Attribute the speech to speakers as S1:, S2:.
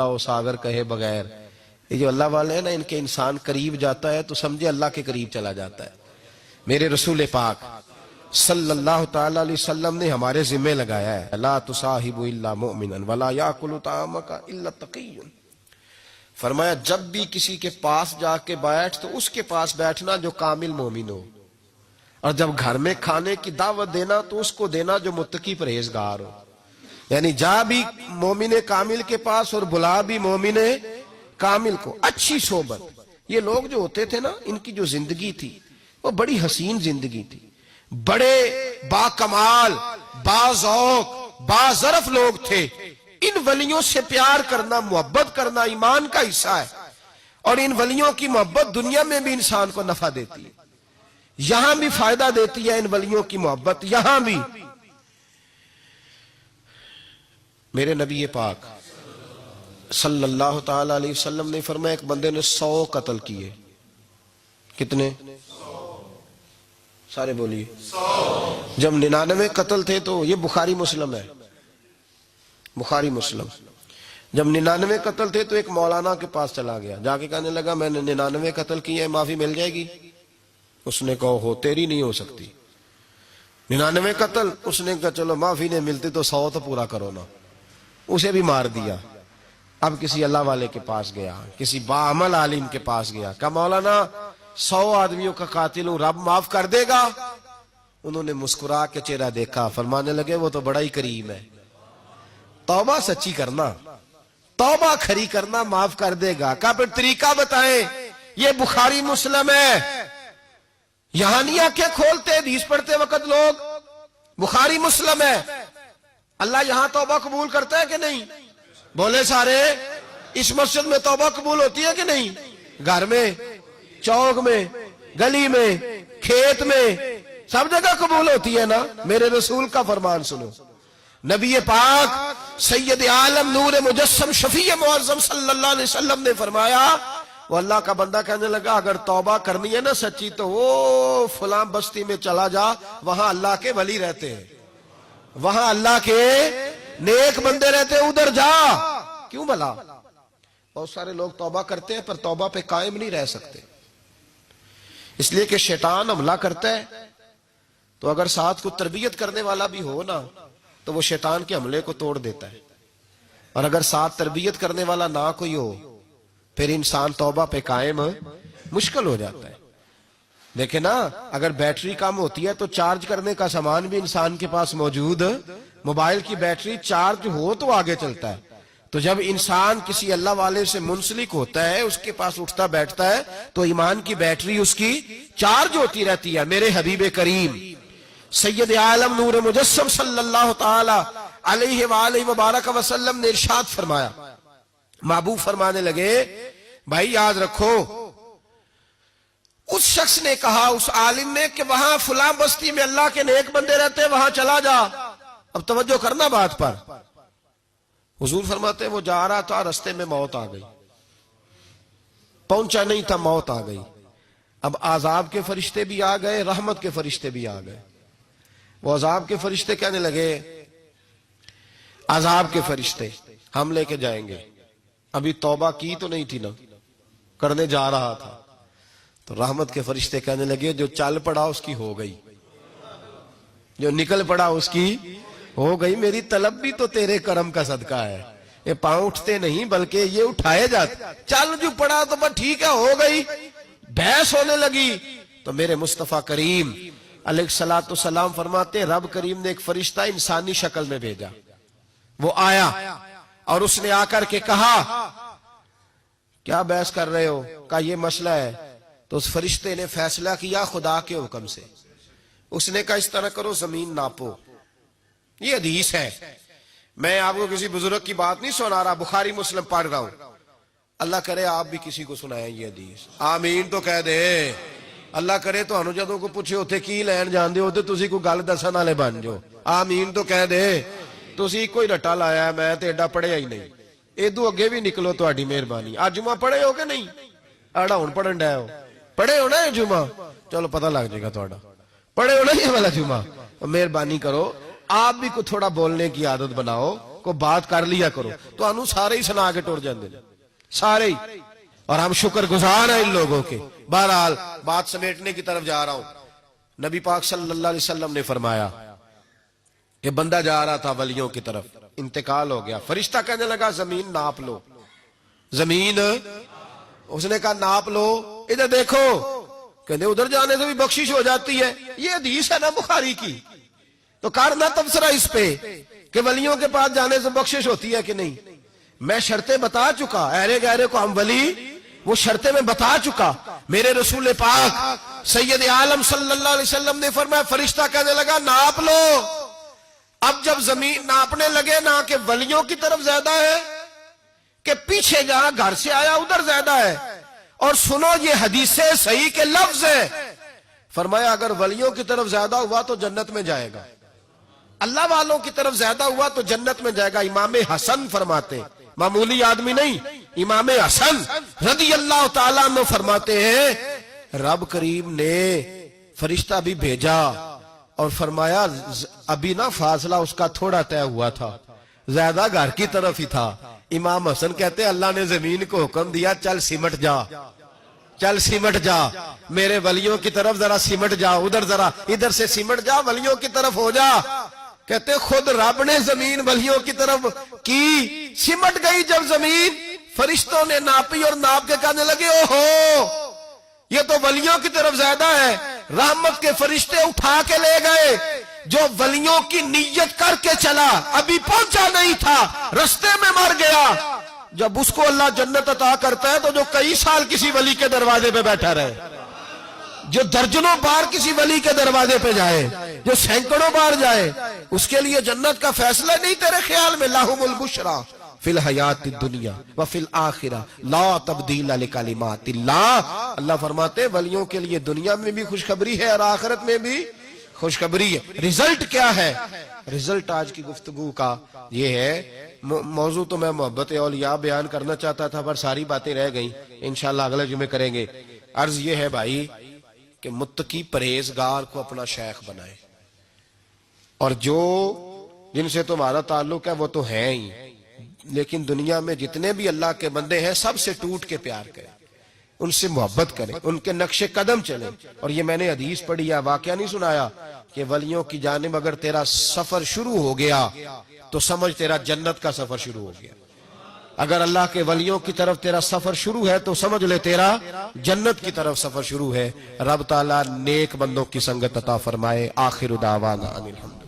S1: सागर कहे बगैर। ये जो अल्लाह वाले हैं ना, इनके इंसान करीब जाता है तो समझे अल्लाह के करीब चला जाता है। मेरे रसूल पाक सल्लल्लाहु ताला अलैहि वसल्लम ने हमारे जिम्मे लगाया है, ला तुसाहिबु इल्ला मुमिनन वला याकुलु तामका इल्ला तक़िय्युन। फरमाया जब भी किसी के पास जाके बैठ तो उसके पास बैठना जो कामिल मोमिन हो, और जब घर में खाने की दावत देना तो उसको देना जो मुत्तकी परहेजगार हो। यानी जा भी मोमिने कामिल के पास और बुला भी मोमिने कामिल को। अच्छी सोबत, ये लोग जो होते थे ना, इनकी जो जिंदगी थी वो बड़ी हसीन जिंदगी थी। बड़े बाकमाल, बाज़ौक, बाज़रफ लोग थे। इन वलियों से प्यार करना, मोहब्बत करना ईमान का हिस्सा है, और इन वलियों की मोहब्बत दुनिया में भी इंसान को नफा देती है, यहां भी फायदा देती है इन वलियों की मोहब्बत, यहां भी। मेरे नबी पाक सल्लल्लाहु ताला अलैहि वसल्लम ने फरमाया एक बंदे ने 100 कत्ल किए। कितने? सारे बोलिए 100। जब 99 कत्ल थे तो ये बुखारी मुस्लिम है, बुखारी मुस्लिम। जब 99 कत्ल थे तो एक मौलाना के पास चला गया, जाके कहने लगा मैंने 99 कत्ल किए, माफी मिल जाएगी? उसने कहा हो तेरी नहीं हो सकती। 99 कत्ल, उसने कहा चलो माफी नहीं मिलती तो 100 तो पूरा करो ना। उसे भी मार दिया। अब किसी अल्लाह वाले के पास गया, किसी बाअमल आलिम के पास गया, कहा मौलाना 100 आदमियों का कातिल हूं, रब माफ कर देगा? उन्होंने मुस्कुरा के चेहरा देखा, फरमाने लगे वो तो बड़ा ही करीम है, तौबा सच्ची करना, तौबा खरी करना, माफ कर देगा। कहा फिर तरीका बताएं। ये बुखारी मुस्लिम है, यहां नहीं आंखें खोलते हदीस पढ़ते वक्त लोग। बुखारी मुस्लिम है। अल्लाह यहां तौबा कबूल करता है कि नहीं? बोले सारे। इस मस्जिद में तौबा कबूल होती है कि नहीं? घर में, चौक में, गली में, खेत में, सब जगह कबूल होती है ना। मेरे रसूल का फरमान सुनो। नबी पाक सैयद आलम नूर मुजस्सम शफी मुअज़्ज़म सल्लल्लाहु अलैहि वसल्लम ने फरमाया, वो अल्लाह का बंदा कहने लगा अगर तौबा करनी है ना सच्ची तो वो फलां बस्ती में चला जा, वहां अल्लाह के वली रहते हैं, वहां अल्लाह के नेक बंदे रहते हैं, उधर जा। क्यों भला? बहुत सारे लोग तौबा करते हैं पर तौबा पे कायम नहीं रह सकते, इसलिए कि शैतान हमला करता है। तो अगर साथ को तरबियत करने वाला भी हो ना तो वो शैतान के हमले को तोड़ देता है, और अगर साथ तरबियत करने वाला ना कोई हो फिर इंसान तौबा पे कायम मुश्किल हो जाता है। देखे ना, अगर बैटरी कम होती है तो चार्ज करने का सामान भी इंसान के पास मौजूद। मोबाइल की बैटरी चार्ज हो तो आगे चलता है। तो जब इंसान किसी अल्लाह वाले से मुंसलिक होता है, उसके पास उठता बैठता है, तो ईमान की बैटरी उसकी चार्ज होती रहती है। मेरे हबीब करीम सैयद आलम नूर मुजस्सम सल्लल्लाहु ताला अलैहि व बारक वसल्लम ने इरशाद फरमाया, महबूब फरमाने लगे भाई याद रखो, उस शख्स ने कहा, उस आलिम ने, कि वहां फुला बस्ती में अल्लाह के नेक बंदे रहते, वहां चला जा। अब तवज्जो करना बात पर। हुजूर फरमाते वो जा रहा था, रास्ते में मौत आ गई, पहुंचा नहीं था, मौत आ गई। अब आजाब के फरिश्ते भी आ गए, रहमत के फरिश्ते भी आ गए। वो अजाब के फरिश्ते कहने लगे, अजाब के फरिश्ते हम लेके जाएंगे, अभी तौबा की तो नहीं थी ना, करने जा रहा था। तो रहमत के फरिश्ते कहने लगे जो चल पड़ा उसकी हो गई, जो निकल पड़ा उसकी हो गई। मेरी तलब भी तो तेरे करम का सदका है। ये पांव उठते नहीं बल्कि ये उठाए जाते। चल जो पड़ा तो बस ठीक है, हो गई। बहस होने लगी तो मेरे मुस्तफा करीम अलैहिस्सलातु सलाम फरमाते रब करीम ने एक फरिश्ता इंसानी शक्ल में भेजा। वो आया और उसने आकर के कहा क्या बहस कर रहे हो? कहा ये मसला है। तो उस फरिश्ते ने फैसला किया खुदा के हुक्म से। उसने कहा इस तरह करो, जमीन नापो। ये हदीस है, मैं आपको किसी बुजुर्ग की बात नहीं सुना रहा, बुखारी मुस्लिम पढ़ रहा हूं। अल्लाह करे आप भी किसी को सुनाए ये हदीस। आमीन तो कह दे। अल्लाह करे तो हनु जदों को पूछे उथे की लैन जानदे हो ते तुसी कोई गल दसन वाले बन जाओ। आमीन तो कह दे। तुसी कोई रट्टा लाया है, मैं तो एडा पढ़िया ही नहीं। इदू अगे भी निकलो, तुहाडी मेहरबानी। आज जुमा पढ़े हो कि नहीं? आड़ा हुण पढ़न डे हो, पढ़े हो ना जुमा? चलो पता लग जाएगा तुहाडा, पढ़े हो ना ये वाला जुमा। मेहरबानी करो आप भी को थोड़ा बोलने की आदत बनाओ। کو بات کر لیا کرو تو انو سارے ہی سنا کے ٹر جاندے نے سارے ہی. اور ہم شکر گزار ہیں ان لوگوں کے. بہرحال بات سمیٹنے کی طرف جا رہا ہوں. نبی پاک صلی اللہ علیہ وسلم نے فرمایا کہ بندہ جا رہا تھا ولیوں کی طرف, انتقال ہو گیا. فرشتہ کہنے لگا زمین ناپ لو, زمین. اس نے کہا ناپ لو, ادھر دیکھو. کہنے ادھر جانے سے بھی بخشش ہو جاتی ہے. یہ حدیث ہے نا بخاری کی, تو کرنا تبصرہ اس پہ کہ ولیوں کے پاس جانے سے بخشش ہوتی ہے کہ نہیں. میں شرطیں بتا چکا, اہل گہرے کو ہم ولی وہ شرطیں میں بتا چکا. میرے رسول پاک سید عالم صلی اللہ علیہ وسلم نے فرمایا فرشتہ کہنے لگا ناپ لو. اب جب زمین ناپنے لگے نا کہ ولیوں کی طرف زیادہ ہے کہ پیچھے جہاں گھر سے آیا ادھر زیادہ ہے. اور سنو یہ حدیث صحیح کے لفظ ہے. فرمایا اگر ولیوں کی طرف زیادہ ہوا تو جنت میں جائے گا, اللہ والوں کی طرف زیادہ ہوا تو جنت میں جائے گا. امام حسن فرماتے, معمولی آدمی نہیں, امام حسن رضی اللہ تعالیٰ عنہ فرماتے ہیں رب کریم نے فرشتہ بھی بھیجا اور فرمایا ابھی نا فاصلہ اس کا تھوڑا طے ہوا تھا, زیادہ گھر کی طرف ہی تھا. امام حسن کہتے اللہ نے زمین کو حکم دیا چل سمٹ جا, چل سمٹ جا, میرے ولیوں کی طرف ذرا سمٹ جا, ادھر ذرا ادھر سے سمٹ جا, ولیوں کی طرف ہو جا. کہتے خود رب نے زمین ولیوں کی طرف کی, سمٹ گئی. جب زمین فرشتوں نے ناپی اور ناپ کے کہنے لگے اوہو یہ تو ولیوں کی طرف زیادہ ہے. رحمت کے فرشتے اٹھا کے لے گئے. جو ولیوں کی نیت کر کے چلا ابھی پہنچا نہیں تھا, رستے میں مر گیا. جب اس کو اللہ جنت عطا کرتا ہے تو جو کئی سال کسی ولی کے دروازے پہ بیٹھا رہے, جو درجنوں بار کسی ولی کے دروازے پہ جائے, جو سینکڑوں بار جائے, اس کے لیے جنت کا فیصلہ نہیں تیرے خیال میں. لہم البشرا فی الحیات الدنیا وفی الآخرہ لا تبدیل لکلمات اللہ. اللہ فرماتے ولیوں کے لیے دنیا میں بھی خوشخبری ہے اور آخرت میں بھی خوشخبری ہے. رزلٹ کیا ہے؟ رزلٹ آج کی گفتگو کا یہ ہے. موضوع تو میں محبت اولیاء بیان کرنا چاہتا تھا پر ساری باتیں رہ گئیں, انشاءاللہ اگلے جمعے کریں گے. عرض یہ ہے بھائی کہ متقی پرہیزگار کو اپنا شیخ بنائے, اور جو جن سے تمہارا تعلق ہے وہ تو ہیں ہی, لیکن دنیا میں جتنے بھی اللہ کے بندے ہیں سب سے ٹوٹ کے پیار کریں, ان سے محبت کریں, ان کے نقش قدم چلیں. اور یہ میں نے حدیث پڑھی ہے, واقعہ نہیں سنایا, کہ ولیوں کی جانب اگر تیرا سفر شروع ہو گیا تو سمجھ تیرا جنت کا سفر شروع ہو گیا. اگر اللہ کے ولیوں کی طرف تیرا سفر شروع ہے تو سمجھ لے تیرا جنت کی طرف سفر شروع ہے. رب تعالیٰ نیک بندوں کی سنگت عطا فرمائے. آخر دعوانا ان الحمد.